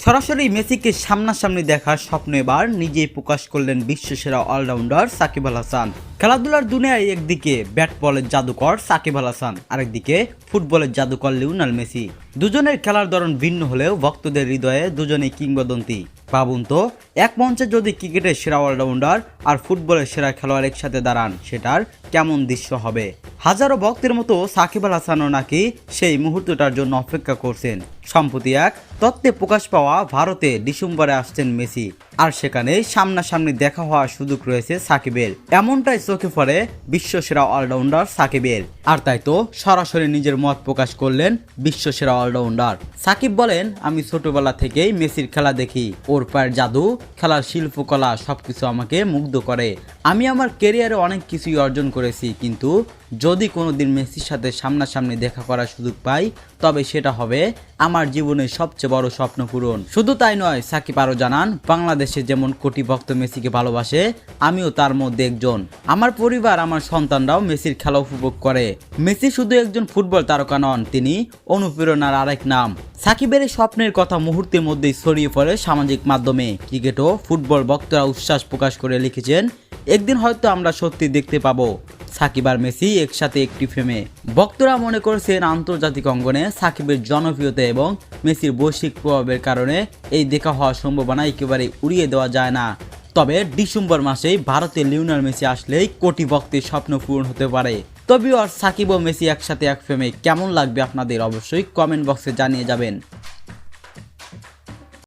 সরাসরি মেসিকে সামনাসামনি দেখার স্বপ্ন এবার নিজেই প্রকাশ করলেন বিশ্বসেরা অলরাউন্ডার সাকিব আল হাসান। খেলাধুলার দুনিয়ায় একদিকে ব্যাট বলের জাদুকর সাকিব আল হাসান, আরেকদিকে ফুটবলের জাদুকর লিওনেল মেসি। দুজনের খেলার ধরন ভিন্ন হলেও ভক্তদের হৃদয়ে দুজনেই কিংবদন্তি। ভাবুন তো, এক মঞ্চে যদি ক্রিকেটের সেরা অলরাউন্ডার আর ফুটবলের সেরা খেলোয়াড় একসাথে দাঁড়ান, সেটার কেমন দৃশ্য হবে। হাজারো ভক্তের মতো সাকিব আল হাসানও নাকি সেই মুহূর্তটার জন্য অপেক্ষা করছেন। সম্প্রতি এক তথ্যে প্রকাশ পাওয়া ভারতে ডিসেম্বরে আসছেন মেসি, আর সেখানে সামনাসামনি দেখা হওয়ার সুযোগ রয়েছে সাকিবের। এমনটাই চোখে পড়ে বিশ্বসেরা অলরাউন্ডার সাকিবের। আর তাই তো সরাসরি নিজের মত প্রকাশ করলেন বিশ্বসেরা অলরাউন্ডার সাকিব। বলেন, আমি ছোটবেলা থেকেই মেসির খেলা দেখি, ওর পায়ের জাদু, খেলার শিল্পকলা সবকিছু আমাকে মুগ্ধ করে। আমি আমার ক্যারিয়ারে অনেক কিছুই অর্জন করেছি, কিন্তু যদি কোনোদিন মেসির সাথে সামনাসামনি দেখা করার সুযোগ পাই, তবে সেটা হবে আমার জীবনের সবচেয়ে বড় স্বপ্ন পূরণ। শুধু তাই নয়, সাকিব আরও জানান, বাংলাদেশে যেমন কোটি ভক্ত মেসিকে ভালোবাসে, আমিও তার মধ্যে একজন। আমার পরিবার, আমার সন্তানরাও মেসির খেলা উপভোগ করে। মেসি শুধু একজন ফুটবল তারকা নন, তিনি অনুপ্রেরণার আরেক নাম। সাকিবের এই স্বপ্নের কথা মুহূর্তের মধ্যেই ছড়িয়ে পড়ে সামাজিক মাধ্যমে। ক্রিকেট ও ফুটবল ভক্তরা উচ্ছ্বাস প্রকাশ করে লিখেছেন, একদিন হয়তো আমরা সত্যি দেখতে পাবো সাকিব আর মেসি একসাথে একটি ফ্রেমে। ভক্তরা মনে করছেন, আন্তর্জাতিক অঙ্গনে সাকিবের জনপ্রিয়তা এবং মেসির বৈশ্বিক প্রভাবের কারণে এই দেখা হওয়ার সম্ভাবনা একেবারে উড়িয়ে দেওয়া যায় না। তবে ডিসেম্বর মাসেই ভারতে লিওনেল মেসি আসলেই কোটি ভক্তের স্বপ্ন পূরণ হতে পারে। তবে আর সাকিব ও মেসি একসাথে এক ফ্রেমে কেমন লাগবে আপনাদের, অবশ্যই কমেন্ট বক্সে জানিয়ে যাবেন।